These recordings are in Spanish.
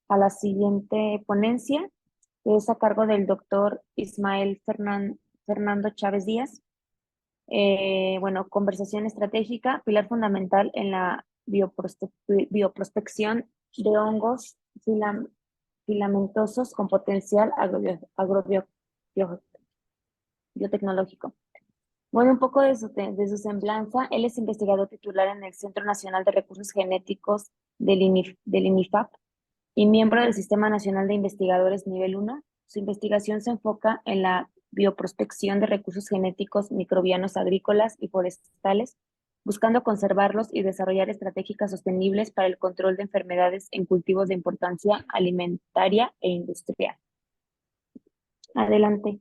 a la siguiente ponencia, que es a cargo del doctor Ismael Fernando Chávez Díaz. Bueno, conversación estratégica, pilar fundamental en la bioprospección de hongos filamentosos con potencial biotecnológico. Bueno, un poco de su semblanza. Él es investigador titular en el Centro Nacional de Recursos Genéticos del INIFAP y miembro del Sistema Nacional de Investigadores Nivel 1. Su investigación se enfoca en la bioprospección de recursos genéticos microbianos agrícolas y forestales, buscando conservarlos y desarrollar estrategias sostenibles para el control de enfermedades en cultivos de importancia alimentaria e industrial. Adelante.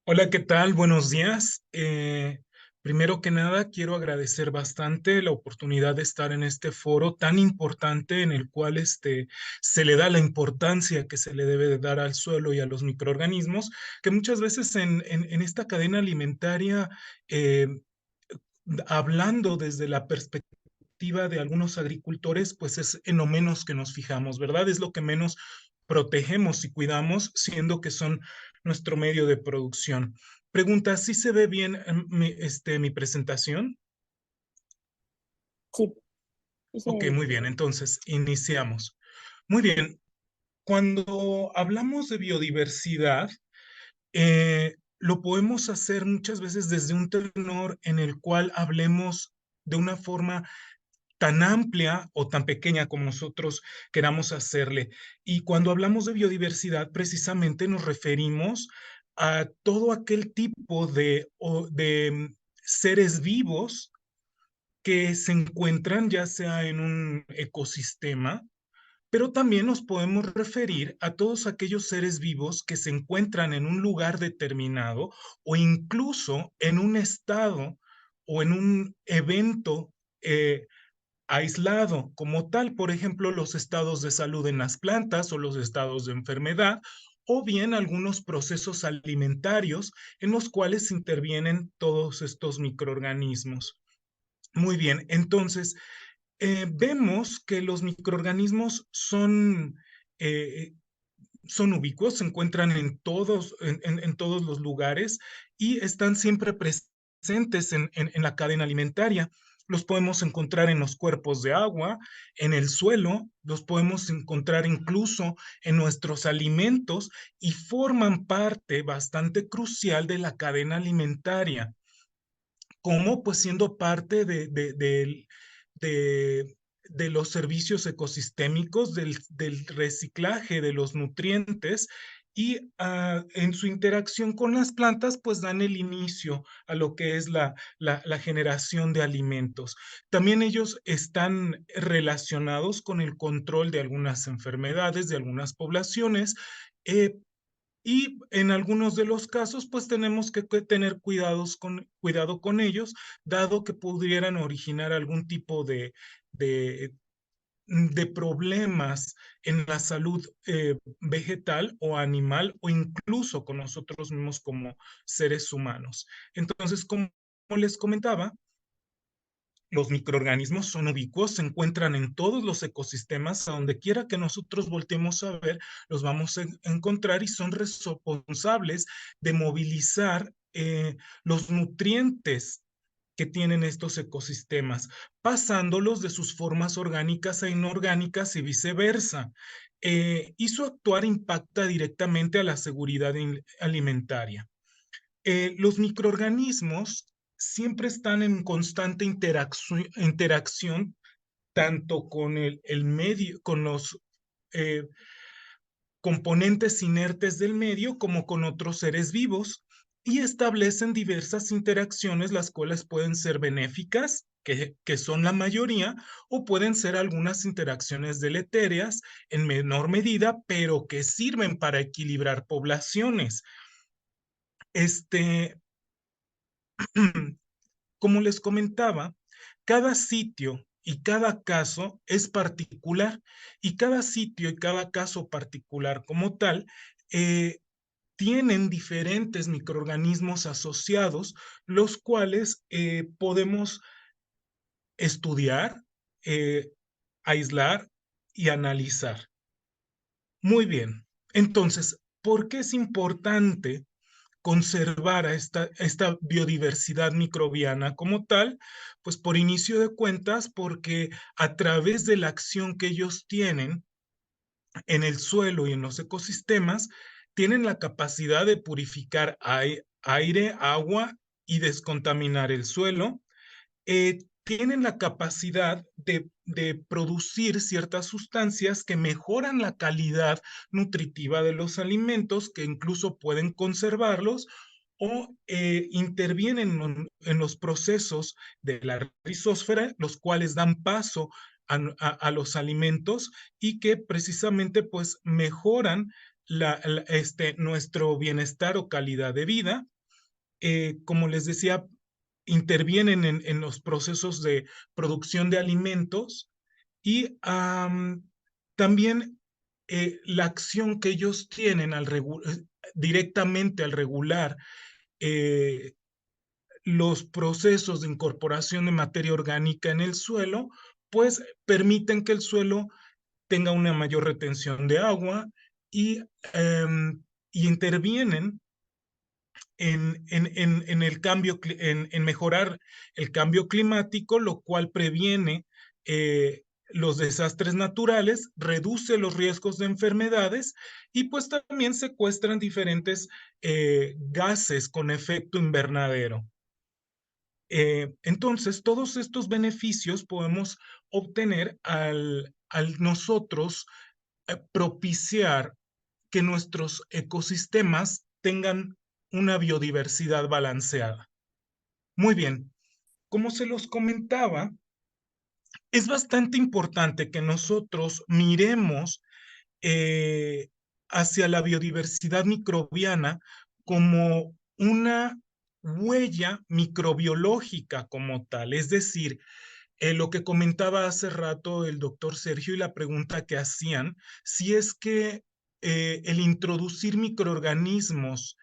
Hola, ¿qué tal? Buenos días. Primero que nada, quiero agradecer bastante la oportunidad de estar en este foro tan importante en el cual se le da la importancia que se le debe de dar al suelo y a los microorganismos, que muchas veces en esta cadena alimentaria, eh, hablando desde la perspectiva de algunos agricultores, pues es en lo menos que nos fijamos, ¿verdad? Es lo que menos protegemos y cuidamos, siendo que son nuestro medio de producción. Pregunta, ¿sí se ve bien mi presentación? Sí, sí, Ok, sí. muy bien, entonces iniciamos. Muy bien, cuando hablamos de biodiversidad, lo podemos hacer muchas veces desde un tenor en el cual hablemos de una forma tan amplia o tan pequeña como nosotros queramos hacerle. Y cuando hablamos de biodiversidad, precisamente nos referimos a todo aquel tipo de seres vivos que se encuentran ya sea en un ecosistema, pero también nos podemos referir a todos aquellos seres vivos que se encuentran en un lugar determinado o incluso en un estado o en un evento aislado como tal, por ejemplo, los estados de salud en las plantas o los estados de enfermedad, o bien algunos procesos alimentarios en los cuales intervienen todos estos microorganismos. Muy bien, entonces vemos que los microorganismos eh, son ubicuos, se encuentran en todos los lugares y están siempre presentes en la cadena alimentaria. Los podemos encontrar en los cuerpos de agua, en el suelo, los podemos encontrar incluso en nuestros alimentos y forman parte bastante crucial de la cadena alimentaria, como pues siendo parte de, de los servicios ecosistémicos, del reciclaje de los nutrientes y en su interacción con las plantas, pues dan el inicio a lo que es la generación de alimentos. También ellos están relacionados con el control de algunas enfermedades, de algunas poblaciones, eh, y en algunos de los casos, pues tenemos que tener cuidado con ellos, dado que pudieran originar algún tipo de problemas en la salud vegetal o animal o incluso con nosotros mismos como seres humanos. Entonces, como les comentaba, los microorganismos son ubicuos, se encuentran en todos los ecosistemas, a donde quiera que nosotros volteemos a ver, los vamos a encontrar y son responsables de movilizar los nutrientes que tienen estos ecosistemas, pasándolos de sus formas orgánicas a inorgánicas y viceversa. Y su actuar impacta directamente a la seguridad alimentaria. Los microorganismos siempre están en constante interacción tanto con el medio, con los eh, componentes inertes del medio como con otros seres vivos y establecen diversas interacciones, las cuales pueden ser benéficas, que son la mayoría, o pueden ser algunas interacciones deletéreas en menor medida, pero que sirven para equilibrar poblaciones. Este, Como les comentaba, cada sitio y cada caso es particular y cada sitio y cada caso particular como tal eh, tienen diferentes microorganismos asociados, los cuales podemos estudiar, eh, aislar y analizar. Muy bien. Entonces, ¿por qué es importante conservar a esta biodiversidad microbiana como tal? Pues por inicio de cuentas, porque a través de la acción que ellos tienen en el suelo y en los ecosistemas, tienen la capacidad de purificar aire, agua y descontaminar el suelo. Tienen la capacidad de producir ciertas sustancias que mejoran la calidad nutritiva de los alimentos, que incluso pueden conservarlos o intervienen en los procesos de la rizósfera, los cuales dan paso a los alimentos y que precisamente pues mejoran nuestro bienestar o calidad de vida. Como les decía, intervienen en los procesos de producción de alimentos y también la acción que ellos tienen directamente al regular eh, los procesos de incorporación de materia orgánica en el suelo, pues permiten que el suelo tenga una mayor retención de agua y, y intervienen en el cambio, en mejorar el cambio climático, lo cual previene los desastres naturales, reduce los riesgos de enfermedades y pues también secuestran diferentes gases con efecto invernadero. Entonces, todos estos beneficios podemos obtener al nosotros propiciar que nuestros ecosistemas tengan una biodiversidad balanceada. Muy bien, como se los comentaba, es bastante importante que nosotros miremos eh, hacia la biodiversidad microbiana como una huella microbiológica como tal, es decir, lo que comentaba hace rato el doctor Sergio y la pregunta que hacían, si es que el introducir microorganismos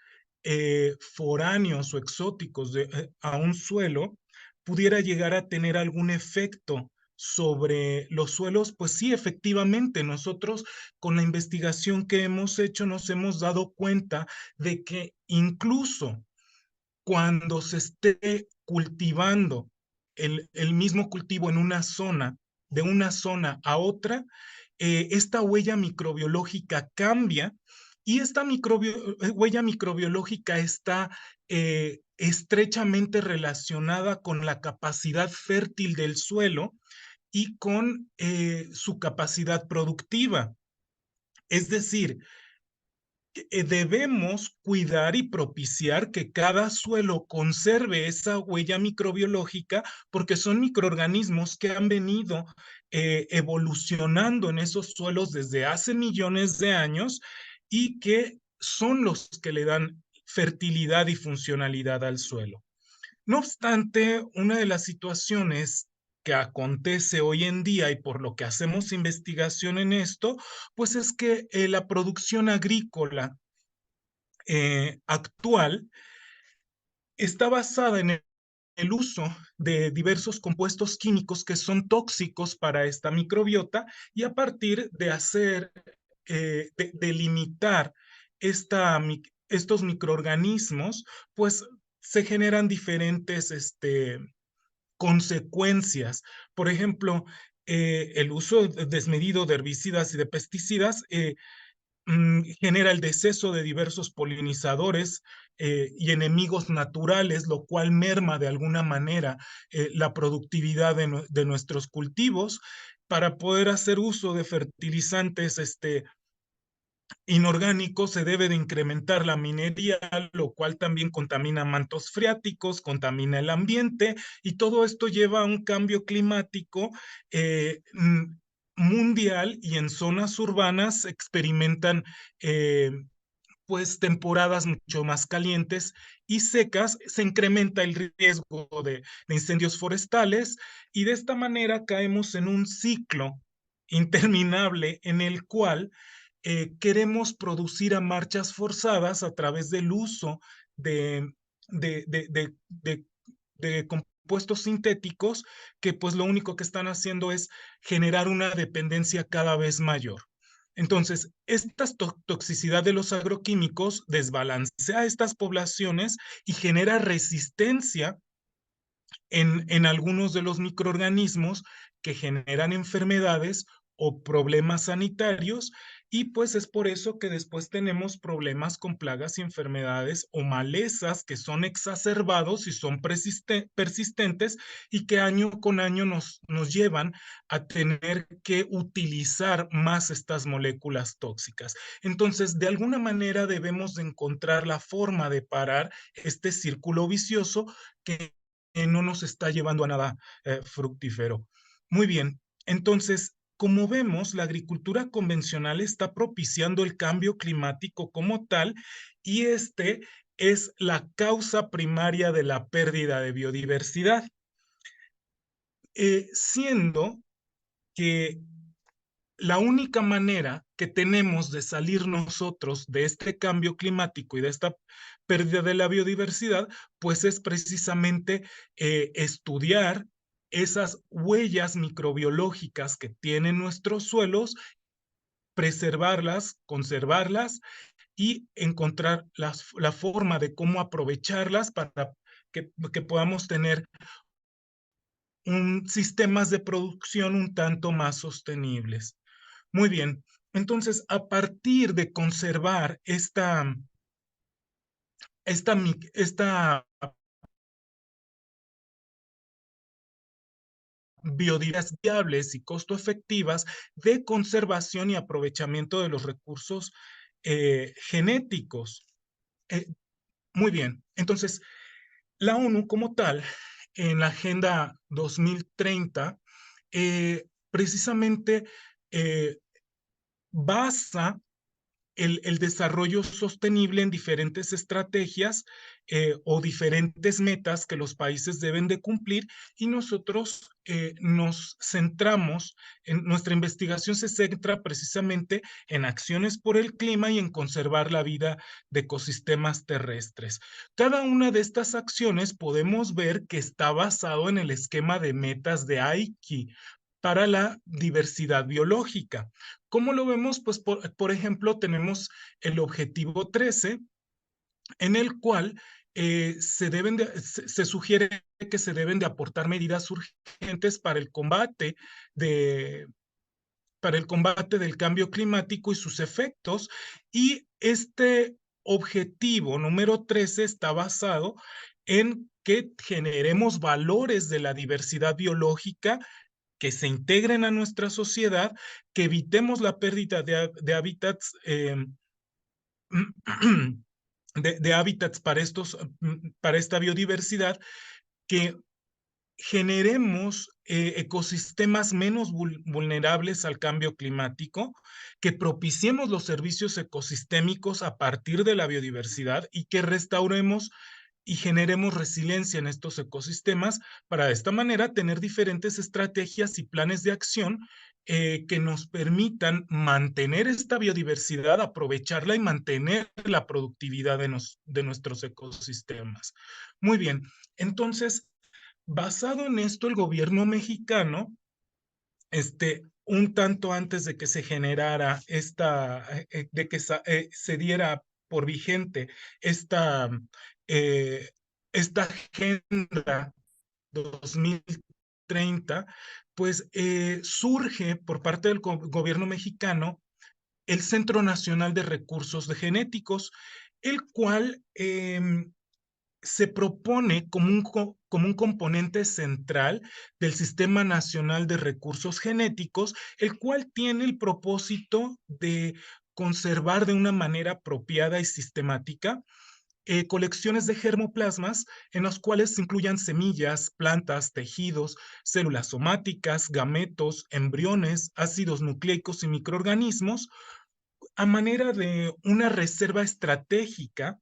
foráneos o exóticos a un suelo pudiera llegar a tener algún efecto sobre los suelos, pues sí, efectivamente, nosotros con la investigación que hemos hecho nos hemos dado cuenta de que incluso cuando se esté cultivando el mismo cultivo en una zona, de una zona a otra, esta huella microbiológica cambia y esta huella microbiológica está estrechamente relacionada con la capacidad fértil del suelo y con su capacidad productiva. Es decir, debemos cuidar y propiciar que cada suelo conserve esa huella microbiológica porque son microorganismos que han venido evolucionando en esos suelos desde hace millones de años y que son los que le dan fertilidad y funcionalidad al suelo. No obstante, una de las situaciones que acontece hoy en día y por lo que hacemos investigación en esto, pues es que la producción agrícola actual está basada en el uso de diversos compuestos químicos que son tóxicos para esta microbiota y a partir de de limitar estos microorganismos, pues se generan diferentes consecuencias. Por ejemplo, el uso desmedido de herbicidas y de pesticidas genera el deceso de diversos polinizadores y enemigos naturales, lo cual merma de alguna manera la productividad de nuestros cultivos. Para poder hacer uso de fertilizantes inorgánicos se debe de incrementar la minería, lo cual también contamina mantos freáticos, contamina el ambiente y todo esto lleva a un cambio climático mundial y en zonas urbanas se experimentan pues temporadas mucho más calientes y secas, se incrementa el riesgo de incendios forestales y de esta manera caemos en un ciclo interminable en el cual queremos producir a marchas forzadas a través del uso de, de, de, de, de compuestos sintéticos que pues lo único que están haciendo es generar una dependencia cada vez mayor. Entonces, esta toxicidad de los agroquímicos desbalancea estas poblaciones y genera resistencia en algunos de los microorganismos que generan enfermedades o problemas sanitarios, y pues es por eso que después tenemos problemas con plagas y enfermedades o malezas que son exacerbados y son persistentes y que año con año nos llevan a tener que utilizar más estas moléculas tóxicas. Entonces, de alguna manera debemos de encontrar la forma de parar este círculo vicioso que no nos está llevando a nada fructífero. Muy bien, entonces, como vemos, la agricultura convencional está propiciando el cambio climático como tal, y este es la causa primaria de la pérdida de biodiversidad, siendo que la única manera que tenemos de salir nosotros de este cambio climático y de esta pérdida de la biodiversidad, pues es precisamente estudiar esas huellas microbiológicas que tienen nuestros suelos, preservarlas, conservarlas y encontrar la forma de cómo aprovecharlas para que podamos tener sistemas de producción un tanto más sostenibles. Muy bien, entonces a partir de conservar esta biodiversidad viables y costo efectivas de conservación y aprovechamiento de los recursos genéticos. Eh, muy bien, entonces la ONU como tal, en la Agenda 2030, precisamente eh, basa el desarrollo sostenible en diferentes estrategias o diferentes metas que los países deben de cumplir, y nosotros nos centramos, en nuestra investigación se centra precisamente en acciones por el clima y en conservar la vida de ecosistemas terrestres. Cada una de estas acciones podemos ver que está basado en el esquema de metas de Aichi para la diversidad biológica. ¿Cómo lo vemos? Pues, por ejemplo, tenemos el objetivo 13, en el cual se sugiere que se deben de aportar medidas urgentes para el combate del cambio climático y sus efectos, y este objetivo número 13 está basado en que generemos valores de la diversidad biológica que se integren a nuestra sociedad, que evitemos la pérdida de hábitats, de hábitats para esta biodiversidad, que generemos ecosistemas menos vulnerables al cambio climático, que propiciemos los servicios ecosistémicos a partir de la biodiversidad y que restauremos y generemos resiliencia en estos ecosistemas para de esta manera tener diferentes estrategias y planes de acción que nos permitan mantener esta biodiversidad, aprovecharla y mantener la productividad de nuestros ecosistemas. Muy bien, entonces, basado en esto, el gobierno mexicano, un tanto antes de que se generara de que se diera por vigente esta, eh, esta agenda 2030, pues surge por parte del gobierno mexicano el Centro Nacional de Recursos Genéticos, el cual se propone como un componente central del Sistema Nacional de Recursos Genéticos, el cual tiene el propósito de conservar de una manera apropiada y sistemática colecciones de germoplasmas en los cuales se incluyan semillas, plantas, tejidos, células somáticas, gametos, embriones, ácidos nucleicos y microorganismos, a manera de una reserva estratégica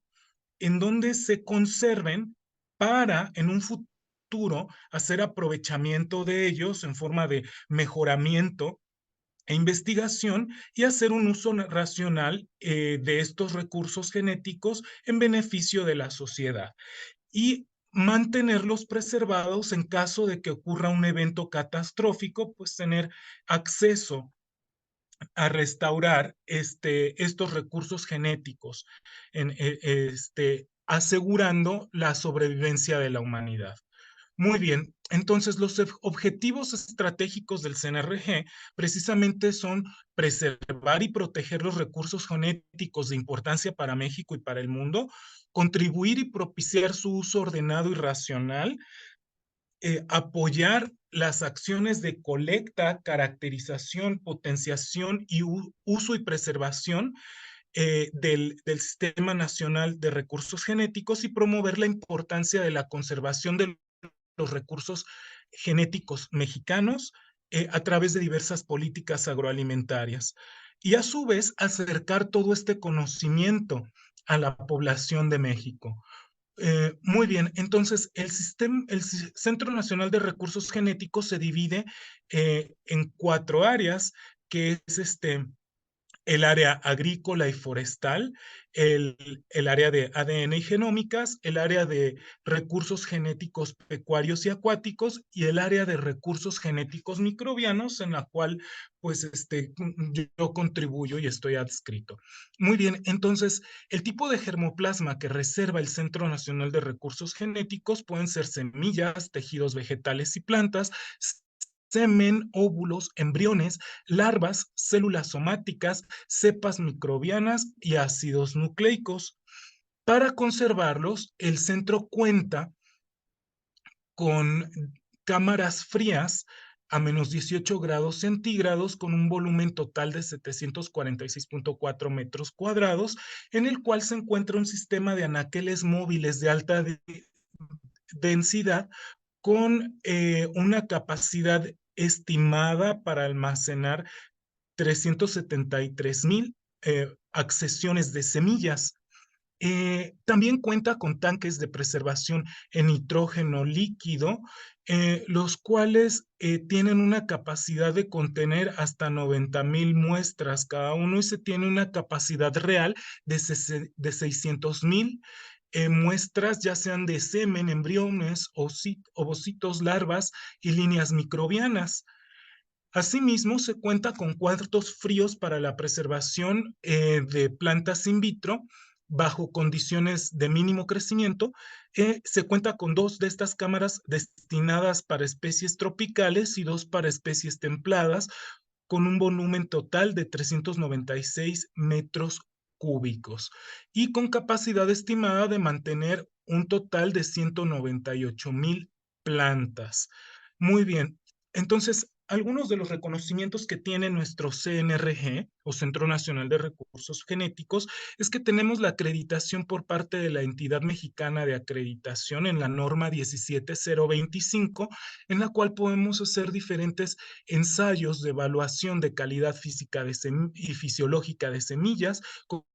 en donde se conserven para en un futuro hacer aprovechamiento de ellos en forma de mejoramiento e investigación, y hacer un uso racional de estos recursos genéticos en beneficio de la sociedad. Y mantenerlos preservados en caso de que ocurra un evento catastrófico, pues tener acceso a restaurar estos recursos genéticos, asegurando la sobrevivencia de la humanidad. Muy bien, entonces los objetivos estratégicos del CNRG precisamente son preservar y proteger los recursos genéticos de importancia para México y para el mundo, contribuir y propiciar su uso ordenado y racional, apoyar las acciones de colecta, caracterización, potenciación y uso y preservación del Sistema Nacional de Recursos Genéticos y promover la importancia de la conservación de los recursos genéticos mexicanos a través de diversas políticas agroalimentarias. Y a su vez acercar todo este conocimiento a la población de México. Muy bien, entonces el Centro Nacional de Recursos Genéticos se divide en 4 áreas, que es el área agrícola y forestal, el área de ADN y genómicas, el área de recursos genéticos pecuarios y acuáticos y el área de recursos genéticos microbianos, en la cual pues yo contribuyo y estoy adscrito. Muy bien, entonces el tipo de germoplasma que reserva el Centro Nacional de Recursos Genéticos pueden ser semillas, tejidos vegetales y plantas, semen, óvulos, embriones, larvas, células somáticas, cepas microbianas y ácidos nucleicos. Para conservarlos, el centro cuenta con cámaras frías a menos 18 grados centígrados con un volumen total de 746.4 metros cuadrados, en el cual se encuentra un sistema de anaqueles móviles de alta densidad con una capacidad estimada para almacenar 373,000 accesiones de semillas. También cuenta con tanques de preservación en nitrógeno líquido, los cuales tienen una capacidad de contener hasta 90,000 muestras cada uno y se tiene una capacidad real de 600,000 muestras, ya sean de semen, embriones, ovocitos, larvas y líneas microbianas. Asimismo, se cuenta con cuartos fríos para la preservación de plantas in vitro bajo condiciones de mínimo crecimiento. Se cuenta con 2 de estas cámaras destinadas para especies tropicales y 2 para especies templadas, con un volumen total de 396 metros cúbicos y con capacidad estimada de mantener un total de 198,000 plantas. Muy bien, entonces, algunos de los reconocimientos que tiene nuestro CNRG, o Centro Nacional de Recursos Genéticos, es que tenemos la acreditación por parte de la Entidad Mexicana de Acreditación en la norma 17025, en la cual podemos hacer diferentes ensayos de evaluación de calidad física y fisiológica de semillas,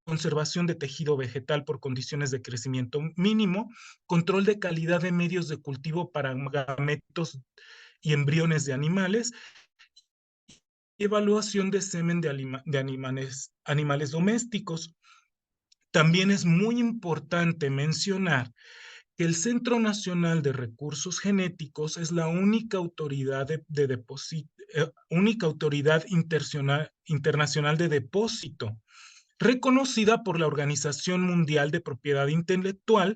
conservación de tejido vegetal por condiciones de crecimiento mínimo, control de calidad de medios de cultivo para gametos y embriones de animales, y evaluación de semen de animales domésticos. También es muy importante mencionar que el Centro Nacional de Recursos Genéticos es la única autoridad única autoridad internacional de depósito, reconocida por la Organización Mundial de Propiedad Intelectual,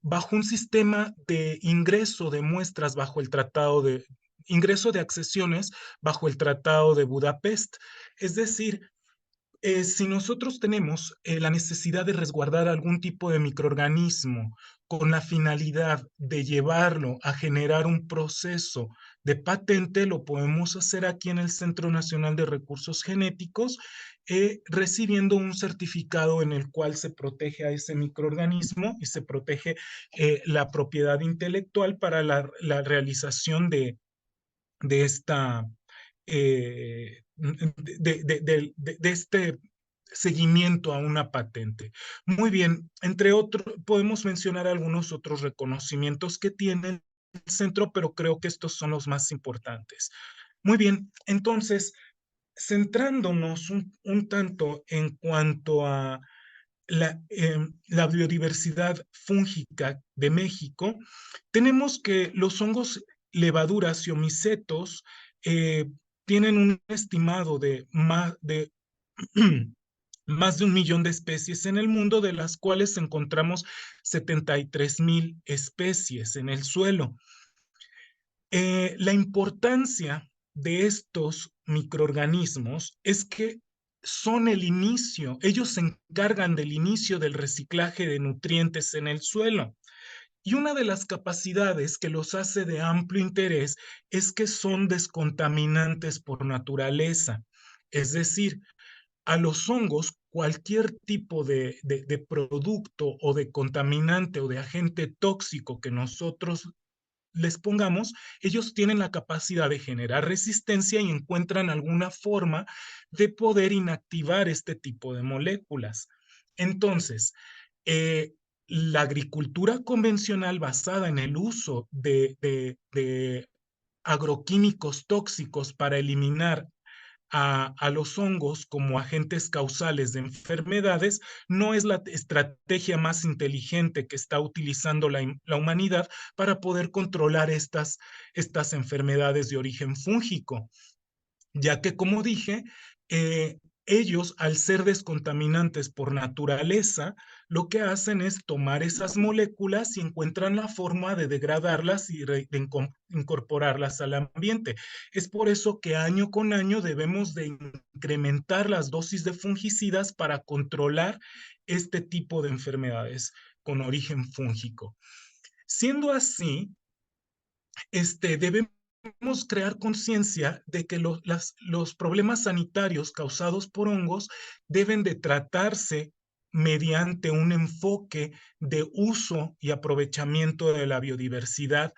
bajo un sistema de ingreso de muestras bajo el Tratado de ingreso de accesiones bajo el Tratado de Budapest. Es decir, si nosotros tenemos la necesidad de resguardar algún tipo de microorganismo con la finalidad de llevarlo a generar un proceso de patente, lo podemos hacer aquí en el Centro Nacional de Recursos Genéticos, recibiendo un certificado en el cual se protege a ese microorganismo y se protege la propiedad intelectual para la realización de esta de este seguimiento a una patente. Muy bien, entre otros, podemos mencionar algunos otros reconocimientos que tiene el centro, pero creo que estos son los más importantes. Muy bien, entonces, centrándonos un tanto en cuanto a la biodiversidad fúngica de México, tenemos que los hongos levaduras y omicetos eh, tienen un estimado de más de 1 millón de especies en el mundo, de las cuales encontramos 73,000 especies en el suelo. La importancia de estos microorganismos es que son el inicio, ellos se encargan del inicio del reciclaje de nutrientes en el suelo. Y una de las capacidades que los hace de amplio interés es que son descontaminantes por naturaleza. Es decir, a los hongos cualquier tipo de producto o de contaminante o de agente tóxico que nosotros les pongamos, ellos tienen la capacidad de generar resistencia y encuentran alguna forma de poder inactivar este tipo de moléculas. Entonces, eh, la agricultura convencional basada en el uso de agroquímicos tóxicos para eliminar a los hongos como agentes causales de enfermedades no es la estrategia más inteligente que está utilizando la humanidad para poder controlar estas enfermedades de origen fúngico, ya que, como dije, eh, ellos, al ser descontaminantes por naturaleza, lo que hacen es tomar esas moléculas y encuentran la forma de degradarlas y de incorporarlas al ambiente. Es por eso que año con año debemos de incrementar las dosis de fungicidas para controlar este tipo de enfermedades con origen fúngico. Siendo así, debemos crear conciencia de que los problemas sanitarios causados por hongos deben de tratarse mediante un enfoque de uso y aprovechamiento de la biodiversidad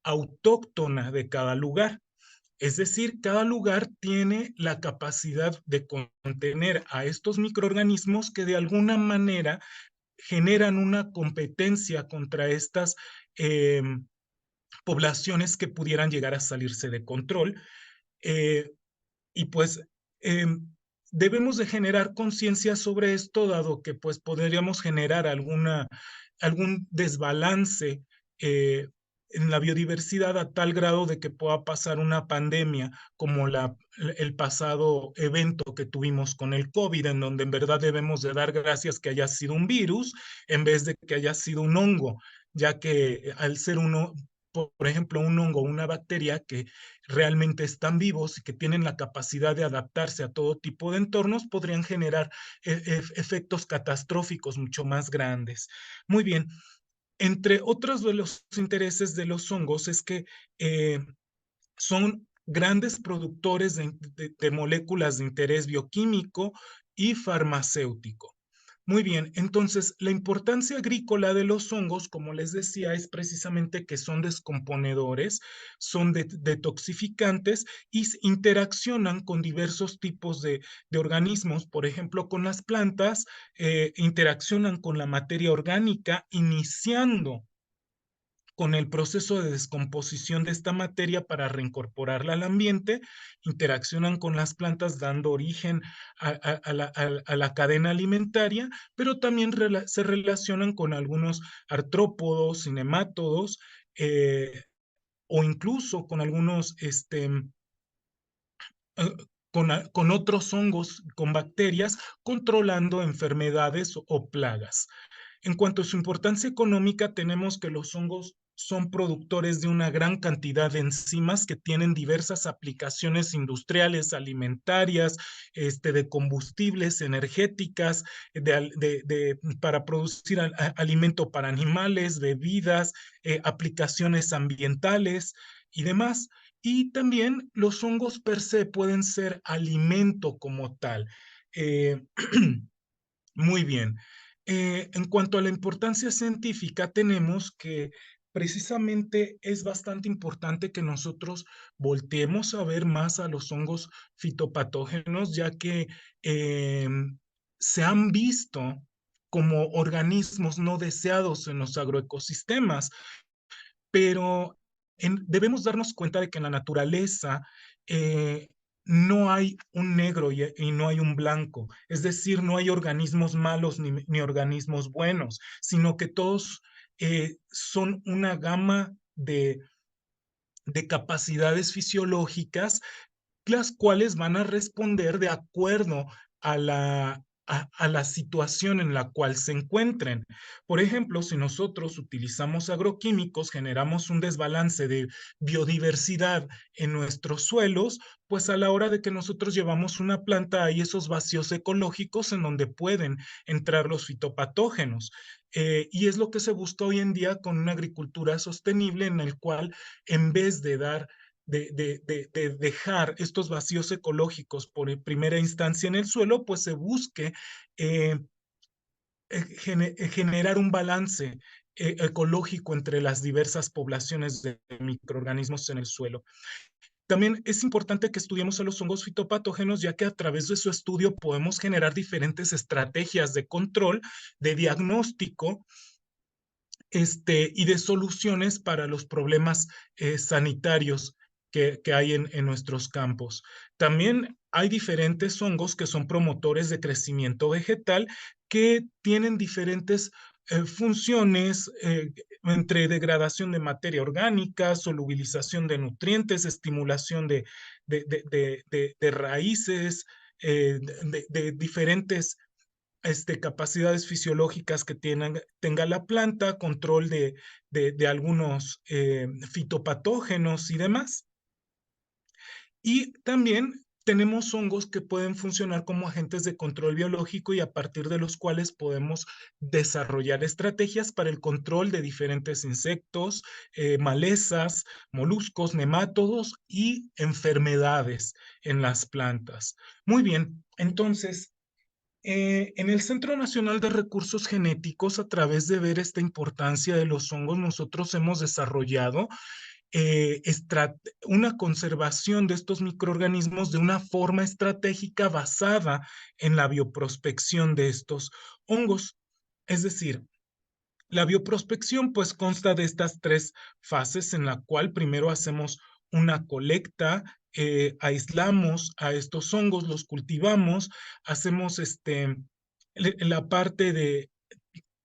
autóctona de cada lugar. Es decir, cada lugar tiene la capacidad de contener a estos microorganismos que de alguna manera generan una competencia contra estas eh, poblaciones que pudieran llegar a salirse de control. eh, y pues eh, debemos de generar conciencia sobre esto, dado que pues podríamos generar algún desbalance eh, en la biodiversidad a tal grado de que pueda pasar una pandemia como el pasado evento que tuvimos con el COVID, en donde en verdad debemos de dar gracias que haya sido un virus en vez de que haya sido un hongo, ya que al ser uno, por ejemplo, un hongo o una bacteria que realmente están vivos y que tienen la capacidad de adaptarse a todo tipo de entornos, podrían generar efectos catastróficos mucho más grandes. Muy bien, entre otros de los intereses de los hongos es que eh, son grandes productores de moléculas de interés bioquímico y farmacéutico. Muy bien, entonces la importancia agrícola de los hongos, como les decía, es precisamente que son descomponedores, son detoxificantes y interaccionan con diversos tipos de organismos. Por ejemplo, con las plantas, interaccionan con la materia orgánica, iniciando con el proceso de descomposición de esta materia para reincorporarla al ambiente, interaccionan con las plantas dando origen a la cadena alimentaria, pero también se relacionan con algunos artrópodos y nemátodos, o incluso con algunos, con otros hongos, con bacterias, controlando enfermedades o plagas. En cuanto a su importancia económica, tenemos que los hongos son productores de una gran cantidad de enzimas que tienen diversas aplicaciones industriales, alimentarias, de combustibles, energéticas, para producir alimento para animales, bebidas, aplicaciones ambientales y demás. Y también los hongos per se pueden ser alimento como tal. Eh, Muy bien. En cuanto a la importancia científica, tenemos que precisamente es bastante importante que nosotros volteemos a ver más a los hongos fitopatógenos, ya que eh, se han visto como organismos no deseados en los agroecosistemas, pero debemos darnos cuenta de que en la naturaleza, no hay un negro y no hay un blanco, es decir, no hay organismos malos ni organismos buenos, sino que todos son una gama de capacidades fisiológicas las cuales van a responder de acuerdo a la situación en la cual se encuentren. Por ejemplo, si nosotros utilizamos agroquímicos, generamos un desbalance de biodiversidad en nuestros suelos, pues a la hora de que nosotros llevamos una planta hay esos vacíos ecológicos en donde pueden entrar los fitopatógenos. Y es lo que se busca hoy en día con una agricultura sostenible en el cual en vez de dar de dejar estos vacíos ecológicos por primera instancia en el suelo, pues se busque eh, generar un balance ecológico entre las diversas poblaciones de microorganismos en el suelo. También es importante que estudiemos a los hongos fitopatógenos, ya que a través de su estudio podemos generar diferentes estrategias de control, de diagnóstico, y de soluciones para los problemas sanitarios que hay en nuestros campos. También hay diferentes hongos que son promotores de crecimiento vegetal que tienen diferentes funciones entre degradación de materia orgánica, solubilización de nutrientes, estimulación de raíces, diferentes capacidades fisiológicas que tenga la planta, control de algunos fitopatógenos y demás. Y también tenemos hongos que pueden funcionar como agentes de control biológico y a partir de los cuales podemos desarrollar estrategias para el control de diferentes insectos, malezas, moluscos, nemátodos y enfermedades en las plantas. Muy bien, entonces en el Centro Nacional de Recursos Genéticos, a través de ver esta importancia de los hongos, nosotros hemos desarrollado eh, una conservación de estos microorganismos de una forma estratégica basada en la bioprospección de estos hongos. Es decir, la bioprospección pues consta de estas tres fases en la cual primero hacemos una colecta, aislamos a estos hongos, los cultivamos, hacemos la parte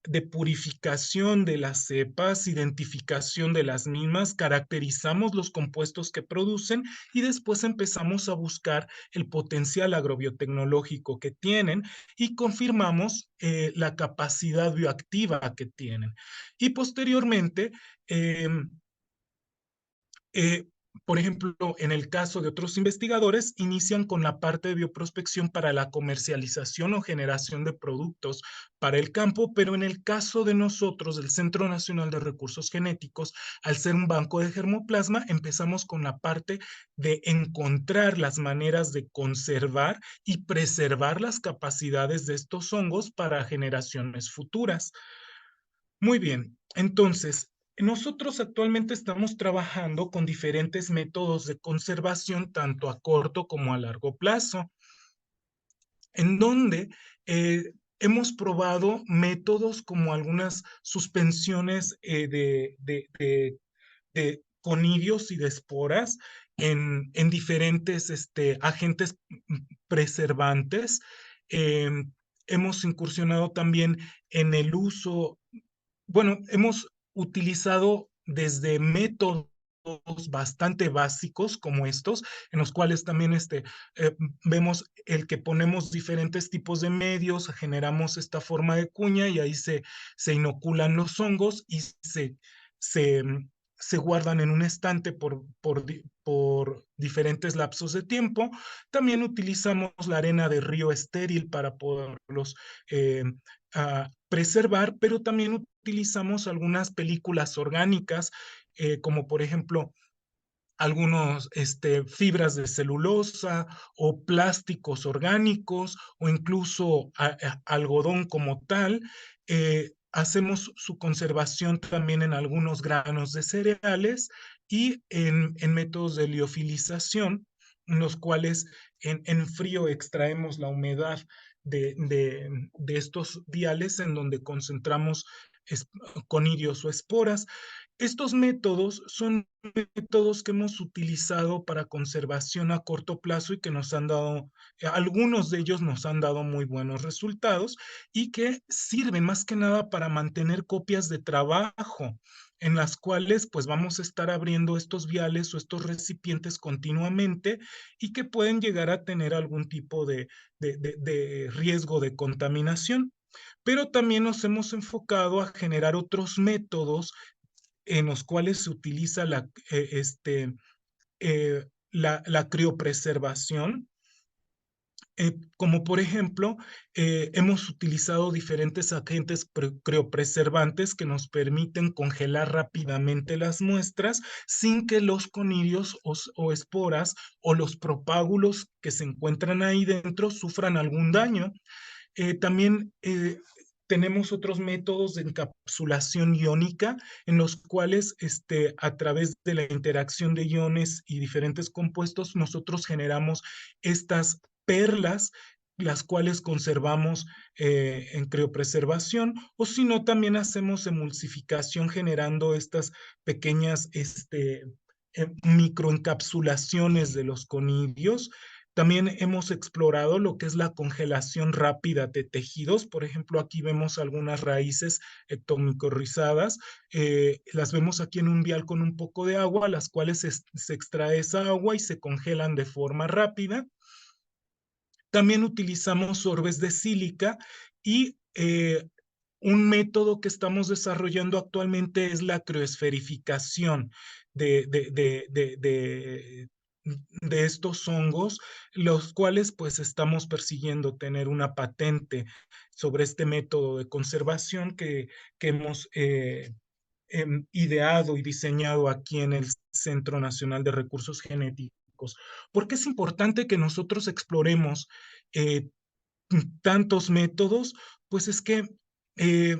de purificación de las cepas, identificación de las mismas, caracterizamos los compuestos que producen y después empezamos a buscar el potencial agrobiotecnológico que tienen y confirmamos la capacidad bioactiva que tienen. Y posteriormente, eh, eh, por ejemplo, en el caso de otros investigadores, inician con la parte de bioprospección para la comercialización o generación de productos para el campo, pero en el caso de nosotros, del Centro Nacional de Recursos Genéticos, al ser un banco de germoplasma, empezamos con la parte de encontrar las maneras de conservar y preservar las capacidades de estos hongos para generaciones futuras. Muy bien, entonces, nosotros actualmente estamos trabajando con diferentes métodos de conservación, tanto a corto como a largo plazo, en donde hemos probado métodos como algunas suspensiones de conidios y de esporas en diferentes agentes preservantes. Eh, Hemos incursionado también en el uso, bueno, hemos utilizado desde métodos bastante básicos como estos, en los cuales también vemos el que ponemos diferentes tipos de medios, generamos esta forma de cuña y ahí se inoculan los hongos y se, se guardan en un estante por diferentes lapsos de tiempo. También utilizamos la arena de río estéril para poderlos eh, preservar, pero también utilizamos algunas películas orgánicas, como por ejemplo algunos fibras de celulosa o plásticos orgánicos o incluso algodón como tal. Hacemos su conservación también en algunos granos de cereales y en métodos de liofilización, en los cuales en frío extraemos la humedad de estos viales en donde concentramos conidios o esporas. Estos métodos son métodos que hemos utilizado para conservación a corto plazo y que nos han dado, algunos de ellos nos han dado muy buenos resultados y que sirven más que nada para mantener copias de trabajo en las cuales pues vamos a estar abriendo estos viales o estos recipientes continuamente y que pueden llegar a tener algún tipo de riesgo de contaminación. Pero también nos hemos enfocado a generar otros métodos en los cuales se utiliza la criopreservación, como por ejemplo, hemos utilizado diferentes agentes criopreservantes que nos permiten congelar rápidamente las muestras sin que los conidios o esporas o los propágulos que se encuentran ahí dentro sufran algún daño. También tenemos otros métodos de encapsulación iónica en los cuales a través de la interacción de iones y diferentes compuestos nosotros generamos estas perlas, las cuales conservamos en criopreservación, o si no, también hacemos emulsificación generando estas pequeñas microencapsulaciones de los conidios. También hemos explorado lo que es la congelación rápida de tejidos. Por ejemplo, aquí vemos algunas raíces ectomicorrizadas. Las vemos aquí en un vial con un poco de agua, las cuales se extrae esa agua y se congelan de forma rápida. También utilizamos orbes de sílica y un método que estamos desarrollando actualmente es la crioesferificación de, de, de, de, de, de estos hongos, los cuales pues estamos persiguiendo tener una patente sobre este método de conservación que hemos ideado y diseñado aquí en el Centro Nacional de Recursos Genéticos. ¿Por qué es importante que nosotros exploremos eh, tantos métodos? Pues es que eh,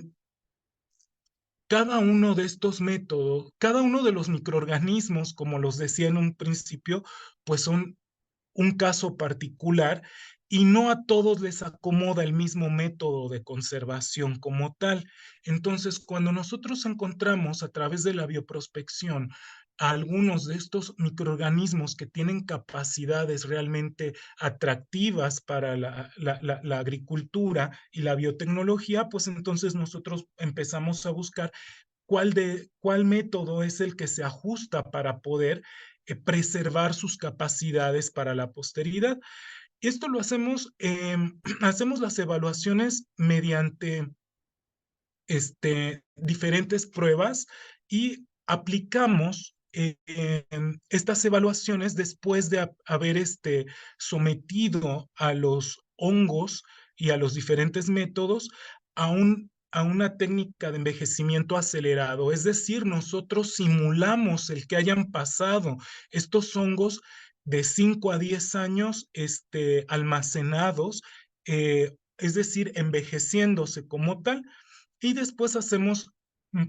cada uno de estos métodos, cada uno de los microorganismos, como los decía en un principio, pues son un caso particular y no a todos les acomoda el mismo método de conservación como tal. Entonces, cuando nosotros encontramos a través de la bioprospección a algunos de estos microorganismos que tienen capacidades realmente atractivas para la agricultura y la biotecnología, pues entonces nosotros empezamos a buscar cuál método es el que se ajusta para poder preservar sus capacidades para la posteridad. Esto lo hacemos, hacemos las evaluaciones mediante diferentes pruebas y aplicamos estas evaluaciones después de haber sometido a los hongos y a los diferentes métodos a una técnica de envejecimiento acelerado. Es decir, nosotros simulamos el que hayan pasado estos hongos de 5 a 10 años almacenados, es decir, envejeciéndose como tal, y después hacemos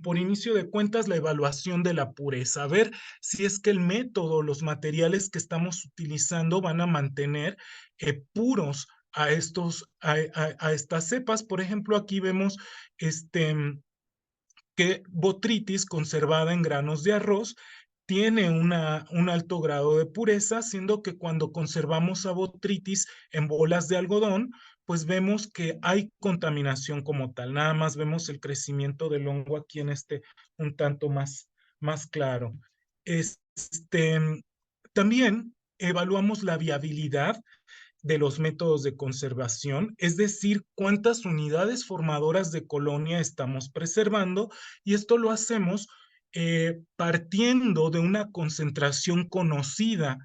por inicio de cuentas la evaluación de la pureza, a ver si es que el método, los materiales que estamos utilizando van a mantener puros a estas cepas. Por ejemplo, aquí vemos que Botrytis conservada en granos de arroz tiene un alto grado de pureza, siendo que cuando conservamos a Botrytis en bolas de algodón, pues vemos que hay contaminación como tal. Nada más vemos el crecimiento del hongo aquí en un tanto más claro. Este, también evaluamos la viabilidad de los métodos de conservación, es decir, cuántas unidades formadoras de colonia estamos preservando, y esto lo hacemos partiendo de una concentración conocida.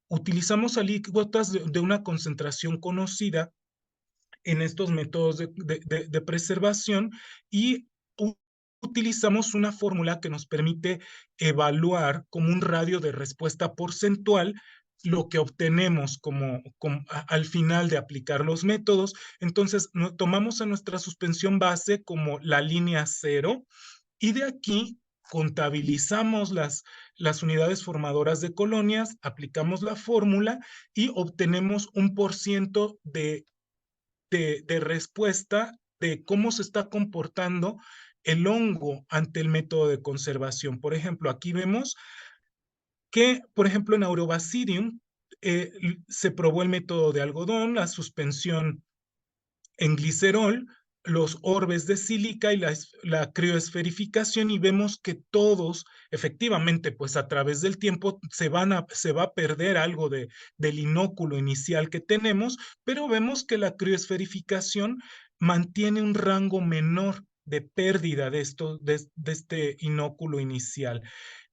Utilizamos alícuotas de una concentración conocida en estos métodos de preservación y utilizamos una fórmula que nos permite evaluar como un radio de respuesta porcentual lo que obtenemos al final de aplicar los métodos. Entonces, tomamos a nuestra suspensión base como la línea cero y de aquí contabilizamos las unidades formadoras de colonias, aplicamos la fórmula y obtenemos un porciento de respuesta de cómo se está comportando el hongo ante el método de conservación. Por ejemplo, aquí vemos que, por ejemplo, en Aurobacterium se probó el método de algodón, la suspensión en glicerol, los orbes de sílica y la crioesferificación, y vemos que todos, efectivamente, pues a través del tiempo se va a perder algo del inóculo inicial que tenemos, pero vemos que la crioesferificación mantiene un rango menor de pérdida de este inóculo inicial.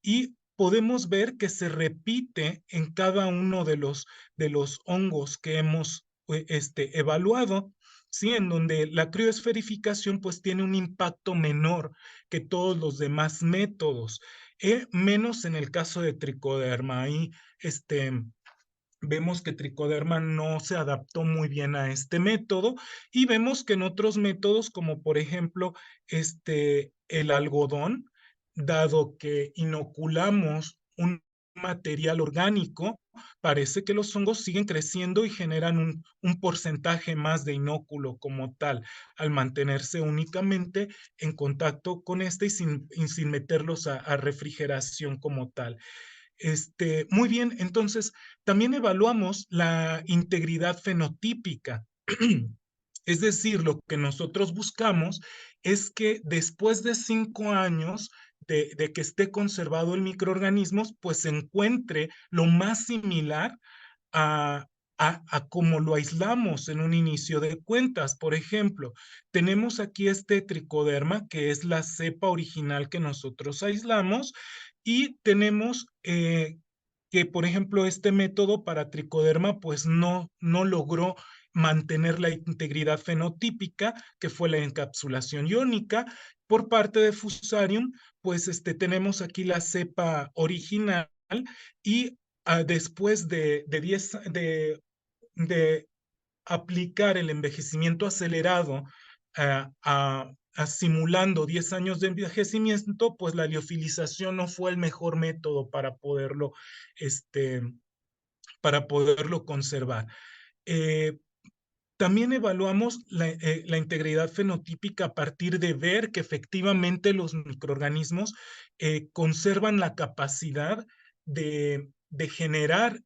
Y podemos ver que se repite en cada uno de los hongos que hemos evaluado, ¿sí? En donde la crioesferificación pues tiene un impacto menor que todos los demás métodos, menos en el caso de tricoderma. Ahí vemos que tricoderma no se adaptó muy bien a este método, y vemos que en otros métodos, como por ejemplo el algodón, dado que inoculamos un material orgánico, parece que los hongos siguen creciendo y generan un porcentaje más de inóculo como tal, al mantenerse únicamente en contacto con y sin meterlos a refrigeración como tal. Muy bien, entonces también evaluamos la integridad fenotípica. Es decir, lo que nosotros buscamos es que después de 5 años de que esté conservado el microorganismo, pues se encuentre lo más similar a, a cómo lo aislamos en un inicio de cuentas. Por ejemplo, tenemos aquí este tricoderma, que es la cepa original que nosotros aislamos, y tenemos que, por ejemplo, este método para tricoderma pues no logró mantener la integridad fenotípica, que fue la encapsulación iónica. Por parte de Fusarium, pues tenemos aquí la cepa original, y después de aplicar el envejecimiento acelerado, simulando 10 años de envejecimiento, pues la liofilización no fue el mejor método este, para poderlo conservar. También evaluamos la integridad fenotípica a partir de ver que efectivamente los microorganismos conservan la capacidad de generar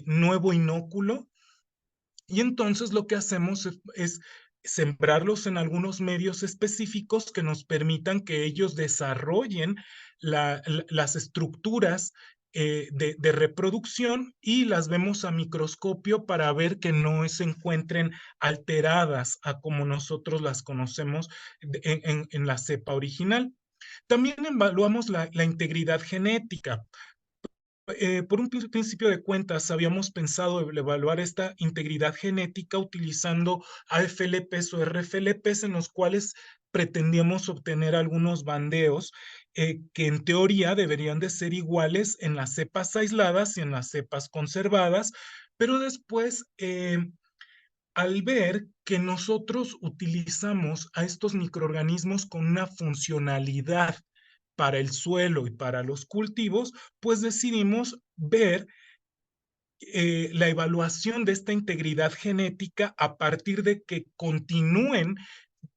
nuevo inóculo, y entonces lo que hacemos es sembrarlos en algunos medios específicos que nos permitan que ellos desarrollen las estructuras de reproducción, y las vemos a microscopio para ver que no se encuentren alteradas a como nosotros las conocemos en la cepa original. También evaluamos la integridad genética. Por un principio de cuentas, habíamos pensado evaluar esta integridad genética utilizando AFLPs o RFLPs, en los cuales pretendíamos obtener algunos bandeos que en teoría deberían de ser iguales en las cepas aisladas y en las cepas conservadas, pero después, al ver que nosotros utilizamos a estos microorganismos con una funcionalidad para el suelo y para los cultivos, pues decidimos ver la evaluación de esta integridad genética a partir de que continúen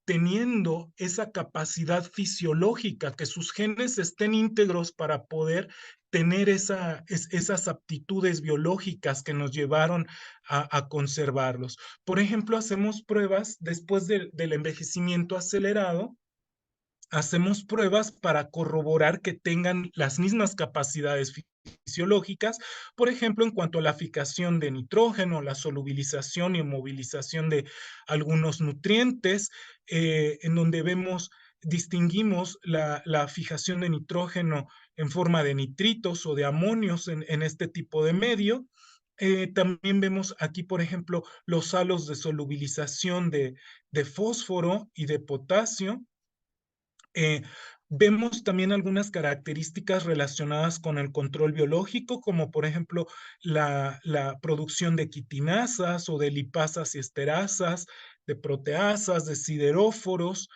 teniendo esa capacidad fisiológica, que sus genes estén íntegros para poder tener esas aptitudes biológicas que nos llevaron a conservarlos. Por ejemplo, hacemos pruebas después del envejecimiento acelerado. Hacemos pruebas para corroborar que tengan las mismas capacidades fisiológicas, por ejemplo, en cuanto a la fijación de nitrógeno, la solubilización y movilización de algunos nutrientes, en donde distinguimos la fijación de nitrógeno en forma de nitritos o de amonios en este tipo de medio. También vemos aquí, por ejemplo, los halos de solubilización de fósforo y de potasio. Eh, Vemos también algunas características relacionadas con el control biológico, como por ejemplo la producción de quitinasas o de lipasas y esterasas, de proteasas, de sideróforos,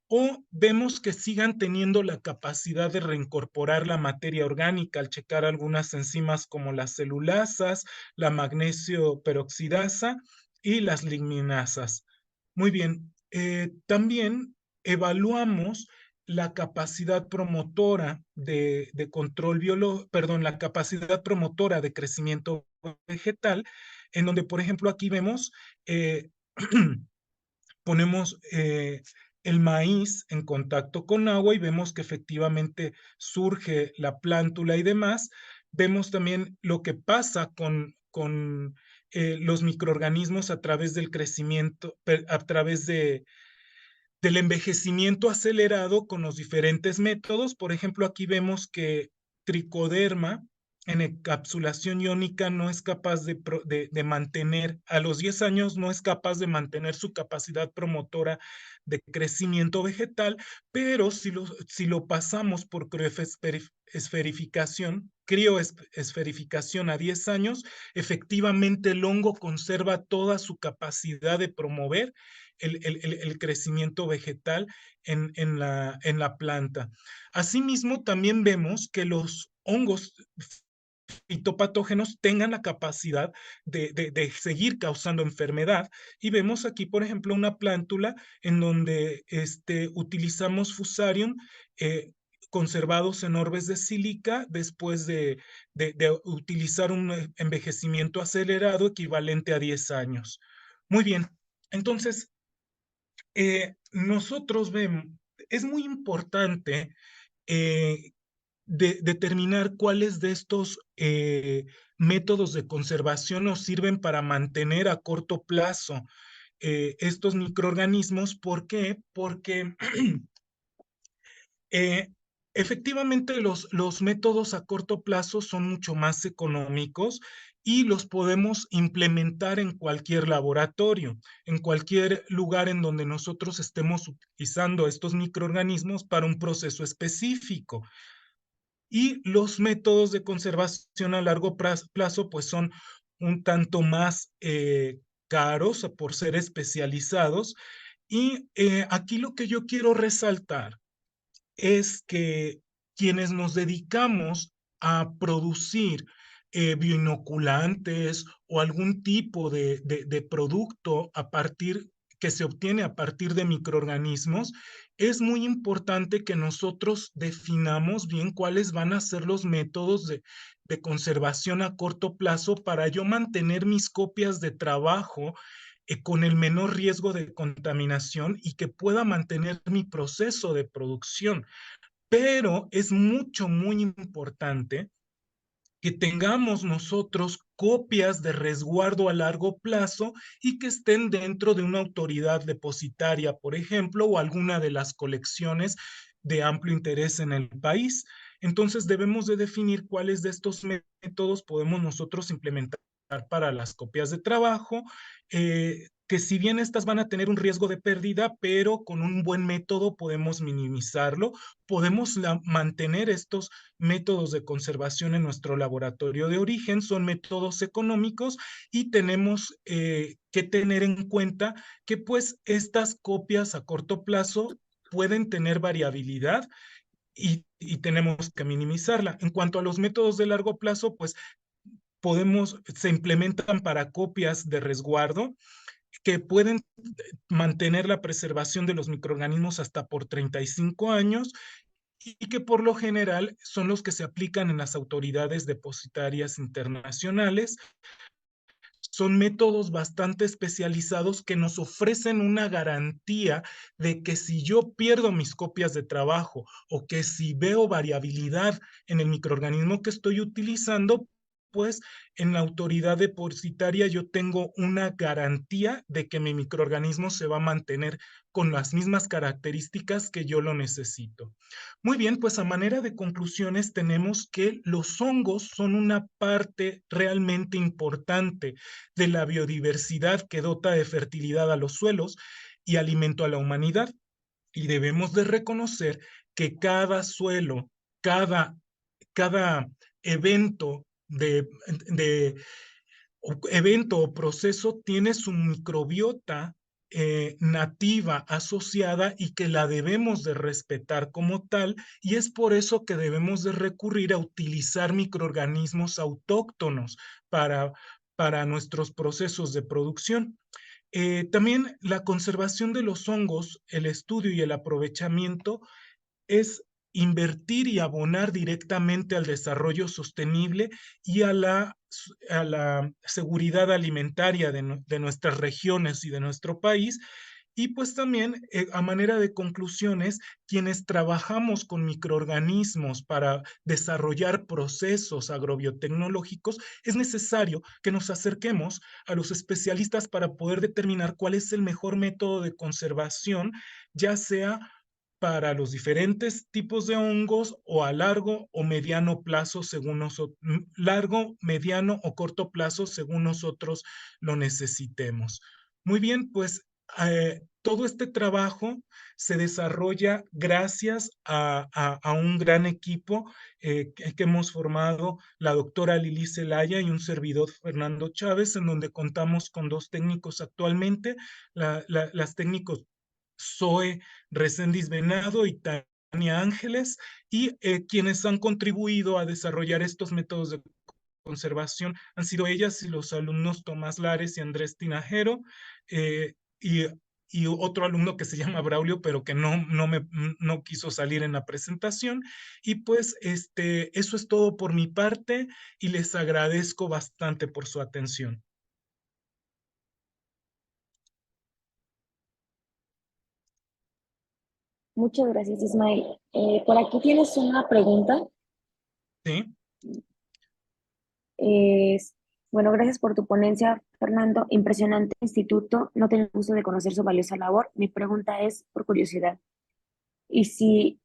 o vemos que sigan teniendo la capacidad de reincorporar la materia orgánica al checar algunas enzimas como las celulasas, la magnesio peroxidasa y las ligninasas. Muy bien, también evaluamos la capacidad promotora de control biológico, perdón, la capacidad promotora de crecimiento vegetal, en donde, por ejemplo, aquí vemos, ponemos el maíz en contacto con agua y vemos que efectivamente surge la plántula y demás. Vemos también lo que pasa con los microorganismos a través del crecimiento, a través del envejecimiento acelerado con los diferentes métodos. Por ejemplo, aquí vemos que tricoderma en encapsulación iónica no es capaz de mantener, a los 10 años no es capaz de mantener su capacidad promotora de crecimiento vegetal, pero si lo pasamos por crioesferificación a 10 años, efectivamente el hongo conserva toda su capacidad de promover el crecimiento vegetal en la planta. Asimismo, también vemos que los hongos fitopatógenos tengan la capacidad de seguir causando enfermedad. Y vemos aquí, por ejemplo, una plántula en donde utilizamos fusarium conservados en orbes de sílica después de utilizar un envejecimiento acelerado equivalente a 10 años. Muy bien, entonces nosotros vemos, es muy importante eh, determinar cuáles de estos métodos de conservación nos sirven para mantener a corto plazo estos microorganismos. ¿Por qué? Porque eh, efectivamente los métodos a corto plazo son mucho más económicos y los podemos implementar en cualquier laboratorio, en cualquier lugar en donde nosotros estemos utilizando estos microorganismos para un proceso específico. Y los métodos de conservación a largo plazo pues son un tanto más caros por ser especializados. Y aquí lo que yo quiero resaltar es que quienes nos dedicamos a producir bioinoculantes o algún tipo de producto que se obtiene a partir de microorganismos, es muy importante que nosotros definamos bien cuáles van a ser los métodos de conservación a corto plazo para yo mantener mis copias de trabajo con el menor riesgo de contaminación y que pueda mantener mi proceso de producción. Pero es muy importante que tengamos nosotros copias de resguardo a largo plazo y que estén dentro de una autoridad depositaria, por ejemplo, o alguna de las colecciones de amplio interés en el país. Entonces debemos de definir cuáles de estos métodos podemos nosotros implementar para las copias de trabajo, que si bien estas van a tener un riesgo de pérdida, pero con un buen método podemos minimizarlo, podemos mantener estos métodos de conservación en nuestro laboratorio de origen, son métodos económicos y tenemos que tener en cuenta que pues estas copias a corto plazo pueden tener variabilidad y tenemos que minimizarla. En cuanto a los métodos de largo plazo, pues se implementan para copias de resguardo que pueden mantener la preservación de los microorganismos hasta por 35 años y que por lo general son los que se aplican en las autoridades depositarias internacionales. Son métodos bastante especializados que nos ofrecen una garantía de que si yo pierdo mis copias de trabajo o que si veo variabilidad en el microorganismo que estoy utilizando, pues en la autoridad depositaria yo tengo una garantía de que mi microorganismo se va a mantener con las mismas características que yo lo necesito. Muy bien, pues a manera de conclusiones tenemos que los hongos son una parte realmente importante de la biodiversidad que dota de fertilidad a los suelos y alimento a la humanidad. Y debemos de reconocer que cada suelo, cada, cada evento evento o proceso tiene su microbiota nativa asociada y que la debemos de respetar como tal, y es por eso que debemos de recurrir a utilizar microorganismos autóctonos para nuestros procesos de producción. También la conservación de los hongos, el estudio y el aprovechamiento es invertir y abonar directamente al desarrollo sostenible y a la seguridad alimentaria de nuestras regiones y de nuestro país. Y pues también, a manera de conclusiones, quienes trabajamos con microorganismos para desarrollar procesos agrobiotecnológicos, es necesario que nos acerquemos a los especialistas para poder determinar cuál es el mejor método de conservación, ya sea para los diferentes tipos de hongos o a largo o mediano plazo según nosotros, largo, mediano o corto plazo según nosotros lo necesitemos. Muy bien, pues todo este trabajo se desarrolla gracias a un gran equipo que hemos formado la doctora Lili Zelaya y un servidor Fernando Chávez, en donde contamos con dos técnicos actualmente, las técnicos Zoe Reséndiz Venado y Tania Ángeles, y quienes han contribuido a desarrollar estos métodos de conservación han sido ellas y los alumnos Tomás Lares y Andrés Tinajero, eh, y, y otro alumno que se llama Braulio, pero que no quiso salir en la presentación. Y pues eso es todo por mi parte y les agradezco bastante por su atención. Muchas gracias, Ismael. Por aquí tienes una pregunta. ¿Sí? Es, bueno, gracias por tu ponencia, Fernando. Impresionante instituto. No tengo el gusto de conocer su valiosa labor. Mi pregunta es por curiosidad. Y si,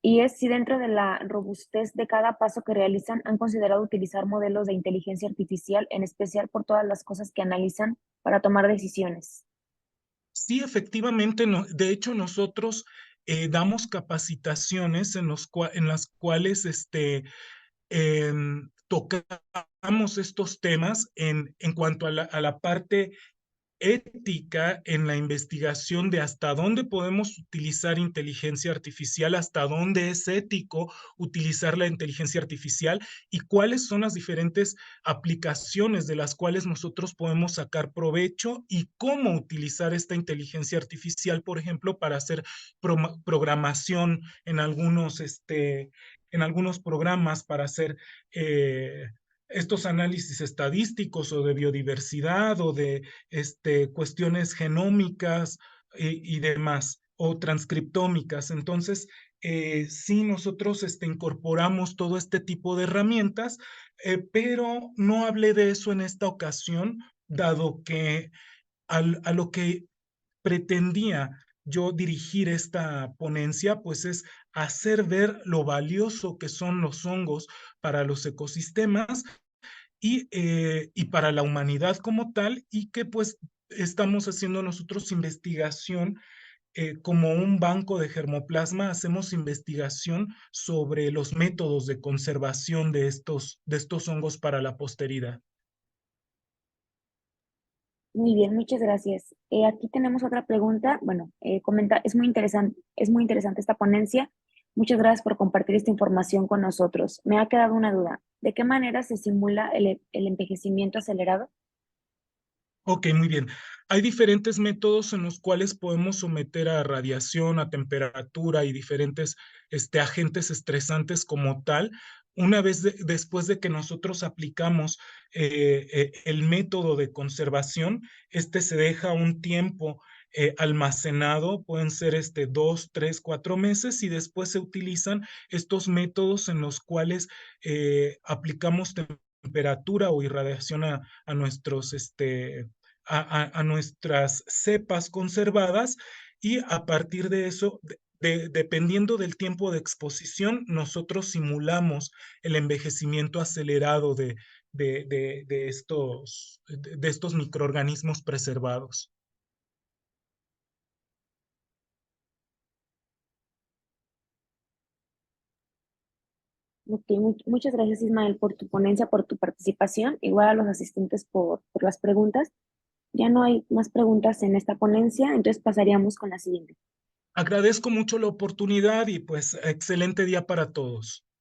y es si dentro de la robustez de cada paso que realizan han considerado utilizar modelos de inteligencia artificial, en especial por todas las cosas que analizan para tomar decisiones. Sí, efectivamente, de hecho nosotros damos capacitaciones en las cuales tocamos estos temas en cuanto a a la parte ética en la investigación de hasta dónde podemos utilizar inteligencia artificial, hasta dónde es ético utilizar la inteligencia artificial y cuáles son las diferentes aplicaciones de las cuales nosotros podemos sacar provecho y cómo utilizar esta inteligencia artificial, por ejemplo, para hacer programación en algunos programas, para hacer estos análisis estadísticos o de biodiversidad o de cuestiones genómicas y demás, o transcriptómicas. Entonces, sí, nosotros incorporamos todo este tipo de herramientas, pero no hablé de eso en esta ocasión, dado que a lo que pretendía yo dirigir esta ponencia, pues es hacer ver lo valioso que son los hongos para los ecosistemas y para la humanidad como tal, y que pues estamos haciendo nosotros investigación como un banco de germoplasma, hacemos investigación sobre los métodos de conservación de estos hongos para la posteridad. Muy bien, muchas gracias. Aquí tenemos otra pregunta. Bueno, es muy interesante esta ponencia. Muchas gracias por compartir esta información con nosotros. Me ha quedado una duda. ¿De qué manera se simula el envejecimiento acelerado? Ok, muy bien. Hay diferentes métodos en los cuales podemos someter a radiación, a temperatura y diferentes agentes estresantes como tal. Una vez después de que nosotros aplicamos el método de conservación, se deja un tiempo almacenado, pueden ser 2, 3, 4 meses, y después se utilizan estos métodos en los cuales aplicamos temperatura o irradiación a nuestros a nuestras cepas conservadas, y a partir de eso, dependiendo del tiempo de exposición, nosotros simulamos el envejecimiento acelerado de estos microorganismos preservados. Ok, muchas gracias, Ismael, por tu ponencia, por tu participación. Igual a los asistentes por las preguntas. Ya no hay más preguntas en esta ponencia, entonces pasaríamos con la siguiente. Agradezco mucho la oportunidad y pues excelente día para todos.